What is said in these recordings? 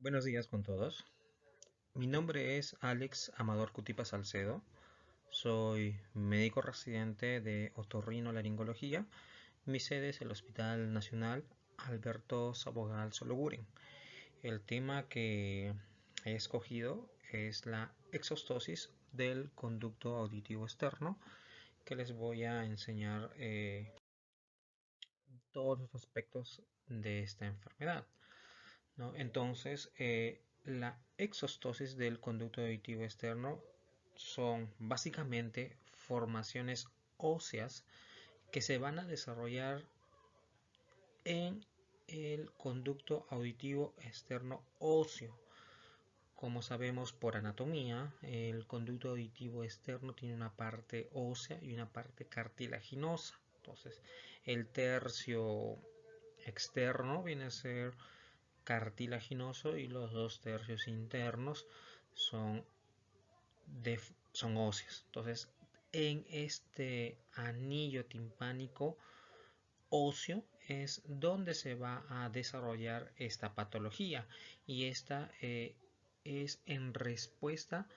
Buenos días con todos. Mi nombre es Alex Amador Cutipa Salcedo. Soy médico residente de otorrinolaringología. Mi sede es el Hospital Nacional Alberto Sabogal Sologuren. El tema que he escogido es la exostosis del conducto auditivo externo, que les voy a enseñar todos los aspectos de esta enfermedad, ¿no? Entonces, la exostosis del conducto auditivo externo son básicamente formaciones óseas que se van a desarrollar en el conducto auditivo externo óseo. Como sabemos por anatomía, el conducto auditivo externo tiene una parte ósea y una parte cartilaginosa. Entonces, el tercio externo viene a ser cartilaginoso y los dos tercios internos son, son óseos. Entonces, en este anillo timpánico óseo es donde se va a desarrollar esta patología, y esta es en respuesta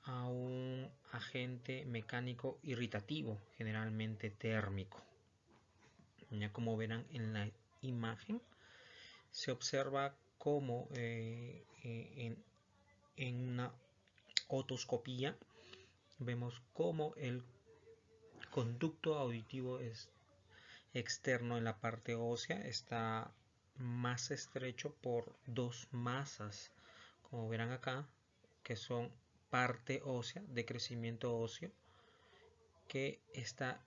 a un agente mecánico irritativo, generalmente térmico. Ya como verán en la imagen, se observa como en una otoscopía vemos cómo el conducto auditivo externo en la parte ósea está más estrecho por dos masas, como verán acá, que son parte ósea de crecimiento óseo, que está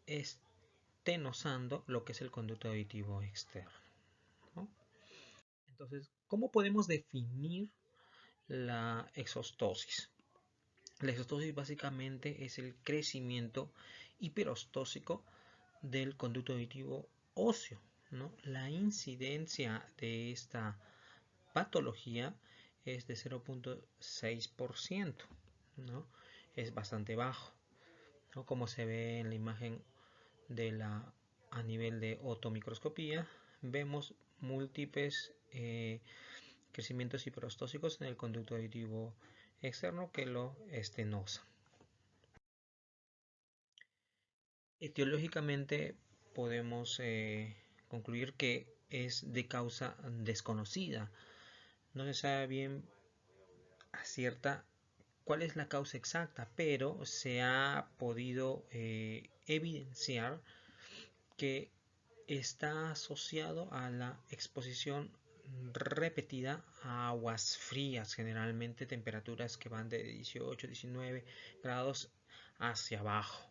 estenosando lo que es el conducto auditivo externo, ¿no? Entonces, ¿cómo podemos definir la exostosis? La exostosis básicamente es el crecimiento hiperostósico del conducto auditivo óseo, ¿no? La incidencia de esta patología es de 0,6%, ¿no? Es bastante bajo, ¿no? Como se ve en la imagen de a nivel de otomicroscopía, vemos múltiples crecimientos hiperostósicos en el conducto auditivo externo que lo estenosa. Etiológicamente podemos concluir que es de causa desconocida. No se sabe bien a cierta cuál es la causa exacta, pero se ha podido evidenciar que está asociado a la exposición repetida a aguas frías, generalmente temperaturas que van de 18 19 grados hacia abajo.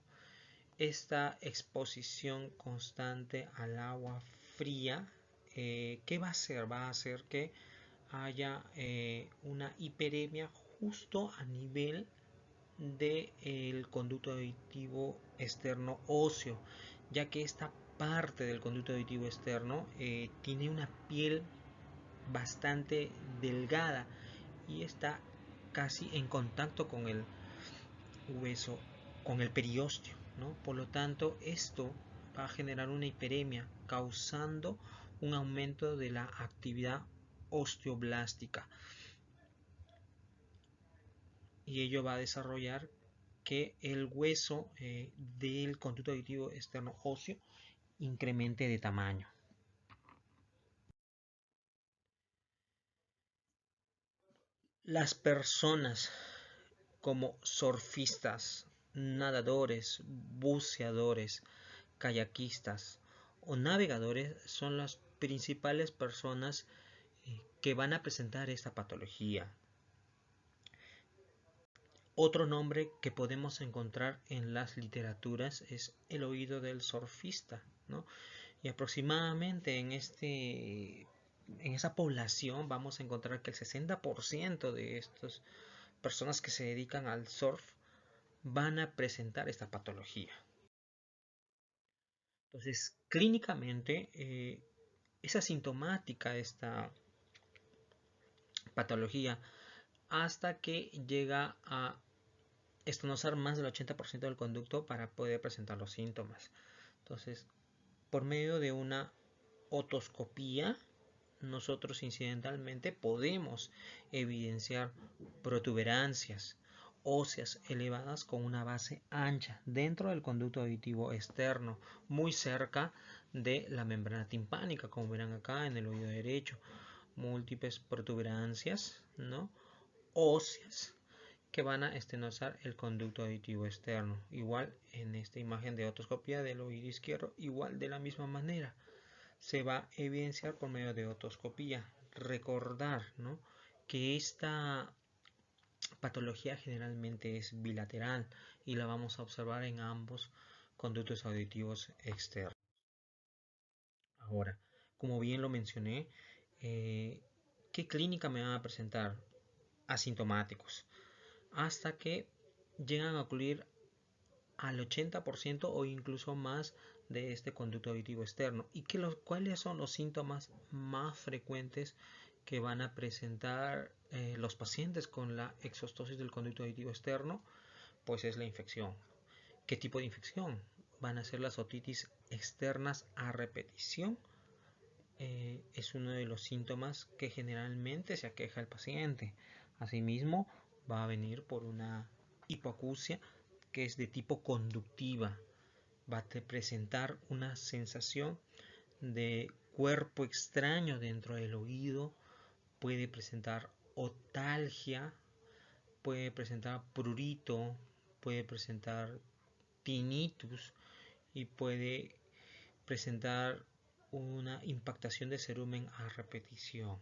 Esta exposición constante al agua fría, ¿qué va a hacer? Va a hacer que haya una hiperemia justo a nivel del conducto auditivo externo óseo, ya que esta parte del conducto auditivo externo tiene una piel bastante delgada y está casi en contacto con el hueso, con el periósteo, ¿no? Por lo tanto, esto va a generar una hiperemia, causando un aumento de la actividad osteoblástica, y ello va a desarrollar que el hueso del conducto auditivo externo óseo incremente de tamaño. Las personas como surfistas, nadadores, buceadores, kayakistas o navegadores son las principales personas que van a presentar esta patología. Otro nombre que podemos encontrar en las literaturas es el oído del surfista, ¿no? Y aproximadamente en esa población vamos a encontrar que el 60% de estas personas que se dedican al surf van a presentar esta patología. Entonces, clínicamente es asintomática esta patología hasta que llega a estonosar más del 80% del conducto para poder presentar los síntomas. Entonces, por medio de una otoscopía, nosotros incidentalmente podemos evidenciar protuberancias óseas elevadas con una base ancha dentro del conducto auditivo externo, muy cerca de la membrana timpánica, como verán acá en el oído derecho. Múltiples protuberancias, ¿no?, óseas que van a estenosar el conducto auditivo externo. Igual en esta imagen de otoscopia del oído izquierdo, igual de la misma manera se va a evidenciar por medio de otoscopía. Recordar, ¿no?, que esta patología generalmente es bilateral y la vamos a observar en ambos conductos auditivos externos. Ahora, como bien lo mencioné, ¿qué clínica me van a presentar? Asintomáticos, hasta que llegan a ocurrir al 80% o incluso más de este conducto auditivo externo. ¿Y cuáles son los síntomas más frecuentes que van a presentar los pacientes con la exostosis del conducto auditivo externo? Pues es la infección. ¿Qué tipo de infección? Van a ser las otitis externas a repetición. Es uno de los síntomas que generalmente se aqueja al paciente. Asimismo, va a venir por una hipoacusia que es de tipo conductiva. Va a presentar una sensación de cuerpo extraño dentro del oído. Puede presentar otalgia, puede presentar prurito, puede presentar tinnitus y puede presentar una impactación de cerumen a repetición.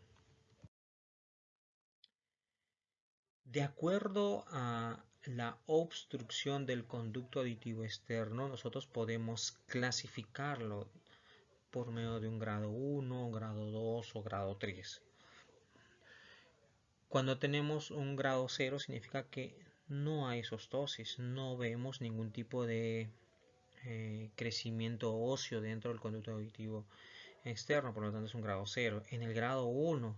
De acuerdo a la obstrucción del conducto auditivo externo, nosotros podemos clasificarlo por medio de un grado 1, grado 2 o grado 3. Cuando tenemos un grado 0 significa que no hay exostosis, no vemos ningún tipo de crecimiento óseo dentro del conducto auditivo externo, por lo tanto es un grado 0. En el grado 1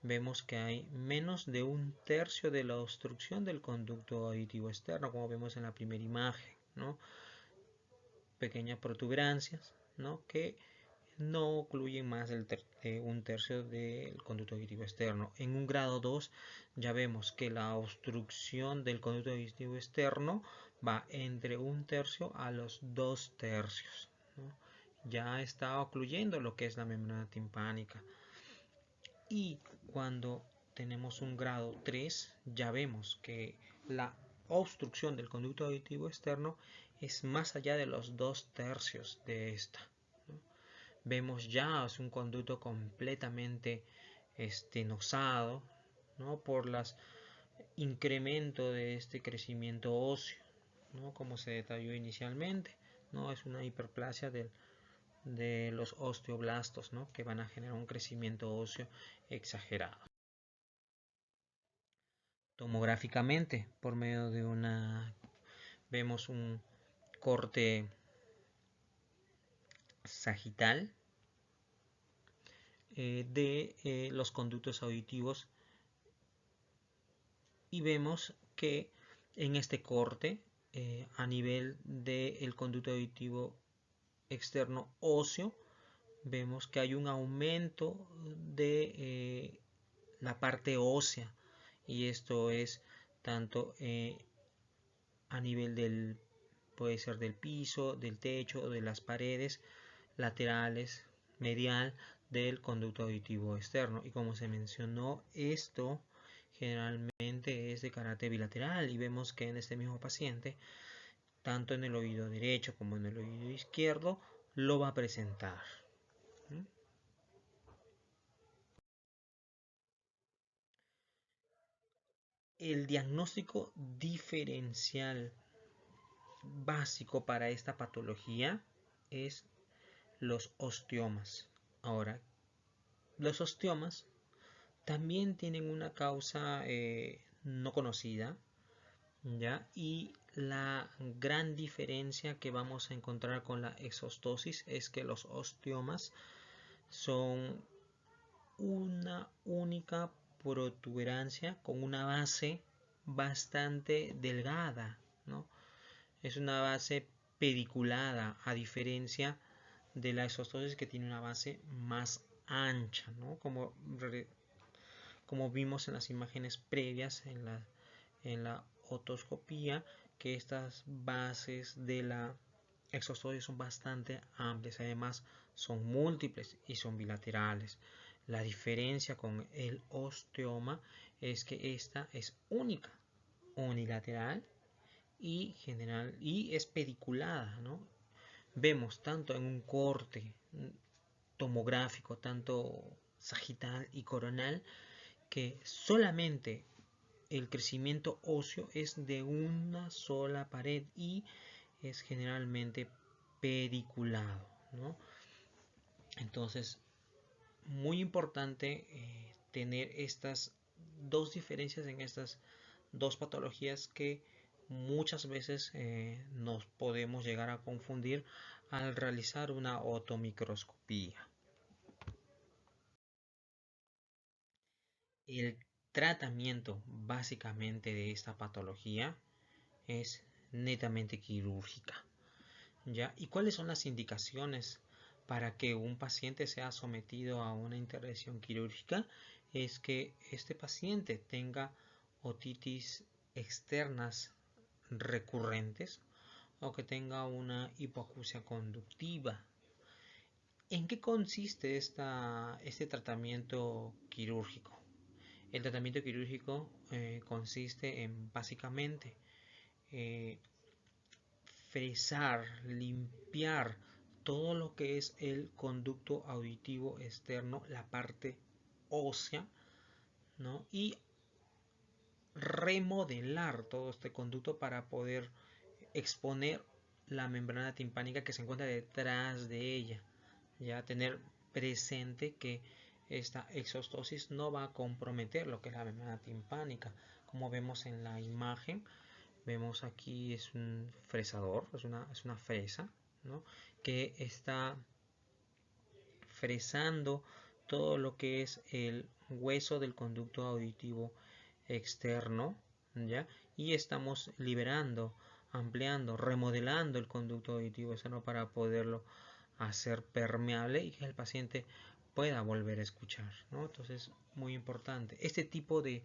vemos que hay menos de un tercio de la obstrucción del conducto auditivo externo, como vemos en la primera imagen, ¿no? Pequeñas protuberancias, ¿no?, que no ocluyen más de un tercio del conducto auditivo externo. En un grado 2 ya vemos que la obstrucción del conducto auditivo externo va entre un tercio a los 2 tercios, ¿no? Ya está ocluyendo lo que es la membrana timpánica. Y cuando tenemos un grado 3, ya vemos que la obstrucción del conducto auditivo externo es más allá de los 2 tercios de esta, ¿no? Vemos ya es un conducto completamente estenosado, ¿no?, por los incremento de este crecimiento óseo, ¿no?, como se detalló inicialmente, ¿no? Es una hiperplasia de los osteoblastos, ¿no?, que van a generar un crecimiento óseo exagerado. Tomográficamente, por medio de vemos un corte sagital de los conductos auditivos y vemos que en este corte a nivel del conducto auditivo externo óseo vemos que hay un aumento de la parte ósea, y esto es tanto a nivel puede ser del piso, del techo o de las paredes laterales, medial del conducto auditivo externo. Y como se mencionó, esto generalmente es de carácter bilateral, y vemos que en este mismo paciente, tanto en el oído derecho como en el oído izquierdo, lo va a presentar. El diagnóstico diferencial básico para esta patología es los osteomas. Ahora, los osteomas también tienen una causa no conocida, ¿ya? Y la gran diferencia que vamos a encontrar con la exostosis es que los osteomas son una única protuberancia con una base bastante delgada, ¿no? Es una base pediculada, a diferencia de la exostosis, que tiene una base más ancha, ¿no? Como vimos en las imágenes previas en la otoscopía, que estas bases de la exostosis son bastante amplias, además son múltiples y son bilaterales. La diferencia con el osteoma es que esta es única, unilateral y general y es pediculada, ¿no? Vemos tanto en un corte tomográfico, tanto sagital y coronal, que solamente el crecimiento óseo es de una sola pared y es generalmente pediculado, ¿no? Entonces, muy importante tener estas dos diferencias en estas dos patologías que muchas veces nos podemos llegar a confundir al realizar una otomicroscopía. El tratamiento básicamente de esta patología es netamente quirúrgica, ¿ya? ¿Y cuáles son las indicaciones para que un paciente sea sometido a una intervención quirúrgica? Es que este paciente tenga otitis externas recurrentes o que tenga una hipoacusia conductiva. ¿En qué consiste este tratamiento quirúrgico? El tratamiento quirúrgico consiste en básicamente eh, fresar, limpiar todo lo que es el conducto auditivo externo, la parte ósea, ¿no? Y remodelar todo este conducto para poder exponer la membrana timpánica que se encuentra detrás de ella. Ya tener presente que esta exostosis no va a comprometer lo que es la membrana timpánica. Como vemos en la imagen, vemos aquí es un fresador, es una fresa, ¿no? Que está fresando todo lo que es el hueso del conducto auditivo externo, ¿ya? Y estamos liberando, ampliando, remodelando el conducto auditivo externo para poderlo hacer permeable y que el paciente pueda volver a escuchar, ¿no? Entonces, muy importante. Este tipo de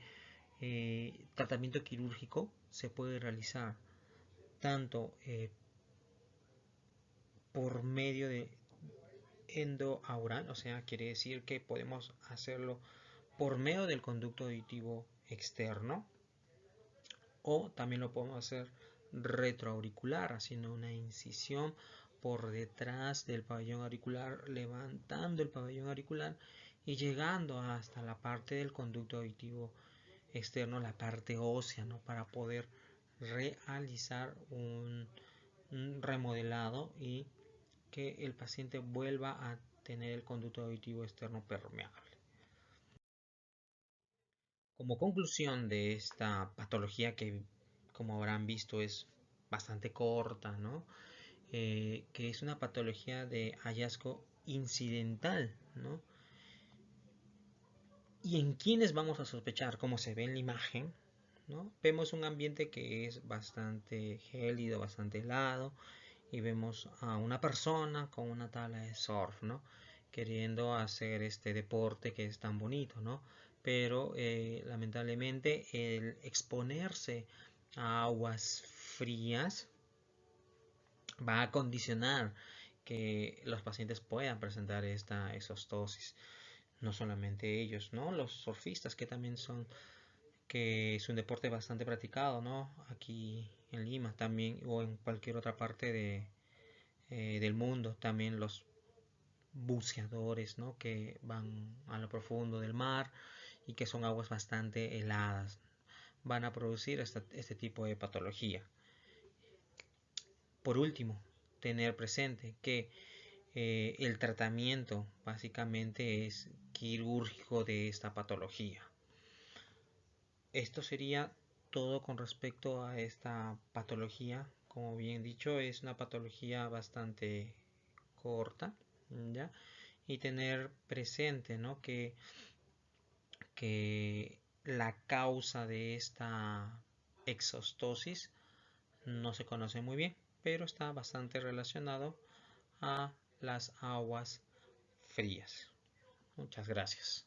tratamiento quirúrgico se puede realizar tanto por medio de endoaural, o sea, quiere decir que podemos hacerlo por medio del conducto auditivo externo, o también lo podemos hacer retroauricular, haciendo una incisión por detrás del pabellón auricular, levantando el pabellón auricular y llegando hasta la parte del conducto auditivo externo, la parte ósea, ¿no? Para poder realizar un remodelado y que el paciente vuelva a tener el conducto auditivo externo permeable. Como conclusión de esta patología que, como habrán visto, es bastante corta, ¿no? Que es una patología de hallazgo incidental, ¿no? ¿Y en quiénes vamos a sospechar? Como se ve en la imagen, ¿no? Vemos un ambiente que es bastante gélido, bastante helado, y vemos a una persona con una tabla de surf, ¿no? Queriendo hacer este deporte que es tan bonito, ¿no? Pero lamentablemente el exponerse a aguas frías va a condicionar que los pacientes puedan presentar esta exostosis. No solamente ellos, ¿no? Los surfistas que también son, que es un deporte bastante practicado, ¿no? Aquí en Lima también o en cualquier otra parte del mundo, también los buceadores, ¿no? Que van a lo profundo del mar y que son aguas bastante heladas, van a producir este tipo de patología. Por último, tener presente que el tratamiento básicamente es quirúrgico de esta patología. Esto sería todo con respecto a esta patología. Como bien dicho, es una patología bastante corta, ¿ya? Y tener presente, ¿no? que la causa de esta exostosis no se conoce muy bien, pero está bastante relacionado a las aguas frías. Muchas gracias.